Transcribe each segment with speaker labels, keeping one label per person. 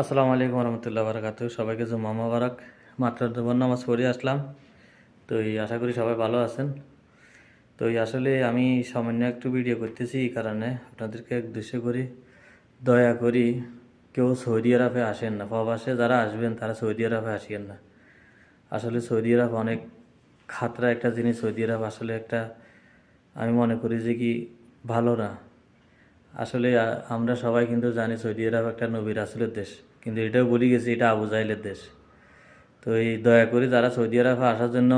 Speaker 1: আসসালামু আলাইকুম রহমতুল্লাহ বারাকাতু। সবাইকে জুম্মা মোবারক। মাত্র দুবার নামাজ পড়ে আসলাম। তো আশা করি সবাই ভালো আছেন। তো আসলে আমি সামান্য একটু ভিডিও করতেছি, এই কারণে আপনাদেরকে উদ্দেশ্য করি, দয়া করি কেউ সৌদি আরবে আসেন না। প্রবাসে যারা আসবেন তারা সৌদি আরবে আসেন না। আসলে সৌদি আরব অনেক খাতরা একটা জিনিস। সৌদি আরব আসলে একটা, আমি মনে করি যে কি, ভালো না। আসলে আমরা সবাই কিন্তু জানি সৌদি আরব একটা নবী রাসূলের দেশ, কিন্তু এটাও বলি গেছি এটা আবু জাহেলের দেশ। তো এই দয়া করে যারা সৌদি আরবে আসার জন্য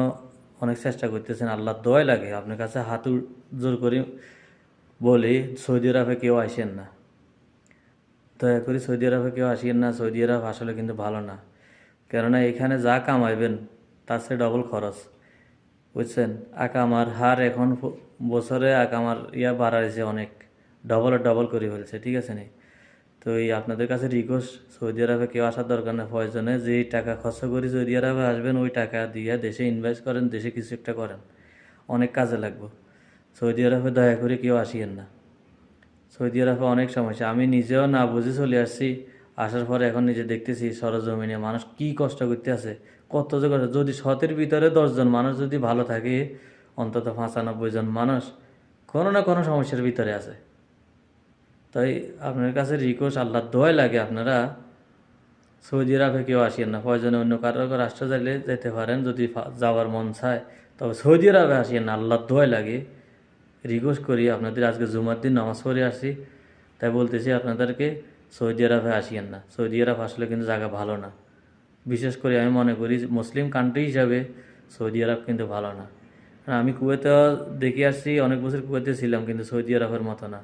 Speaker 1: অনেক চেষ্টা করতেছেন, আল্লাহর দোয়াই লাগে, আপনার কাছে হাত জোর করে বলি, সৌদি আরবে কেউ আসেন না। দয়া করে সৌদি আরবে কেউ আসেন না। সৌদি আরব আসলে কিন্তু ভালো না, কেননা এখানে যা কামাইবেন তার চেয়ে ডবল খরচ, বুঝছেন। আকামার হার এখন বছরে আকামার বাড়াইছে অনেক, ডবল করে ফেলছে, ঠিক আছে নি। তো আপনাদের কাছে রিকোয়েস্ট, সৌদি আরবে কেউ আসার দরকার না। প্রয়োজনে যেই টাকা খরচ করে সৌদি আরবে আসবেন ওই টাকা দিয়ে দেশে ইনভেস্ট করেন, দেশে কিছু একটা করেন, অনেক কাজে লাগবে। সৌদি আরবে দয়া করে কেউ আসিয়েন না। সৌদি আরবে অনেক সমস্যা, আমি নিজেও না বুঝে চলে আসছি। আসার পরে এখন নিজে দেখতেছি সরজমিনে মানুষ কি কষ্ট করতে আছে, কত যে কষ্ট। যদি 100-এর ভিতরে 10 জন মানুষ যদি ভালো থাকে, অন্তত 95 জন মানুষ কোনো না কোনো সমস্যার ভিতরে আছে। তাই আপনার কাছে রিকোয়েস্ট, আল্লাহর দোয়াই লাগে, আপনারা সৌদি আরবে কেউ আসেন না। প্রয়োজনে অন্য কারো রাষ্ট্র চাইলে যেতে পারেন, যদি যাওয়ার মন চায়, তবে সৌদি আরবে আসেন না। আল্লাহর দোয়াই লাগে, রিকোয়েস্ট করি আপনাদের। আজকে জুমার দিন নামাজ পড়ে আসছি, তাই বলতেছি আপনাদেরকে, সৌদি আরবে আসিয়েন না। সৌদি আরব আসলে কিন্তু জায়গা ভালো না। বিশেষ করে আমি মনে করি মুসলিম কান্ট্রি হিসাবে সৌদি আরব কিন্তু ভালো না। আর আমি কুয়েতে দেখে আসছি, অনেক বছর কুয়েতে ছিলাম, কিন্তু সৌদি আরবের মতো না।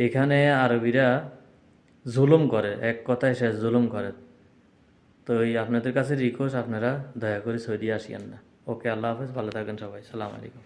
Speaker 1: এখানে আরবিরা জুলুম করে, এক কথায় শেষ, জুলুম করে। তো আপনাদের কাছে রিকোয়েস্ট, আপনারা দয়া করে সৌদি আসিয়েন না। ওকে, আল্লাহ হাফেজ, ভালো থাকবেন সবাই, সালাম আলাইকুম।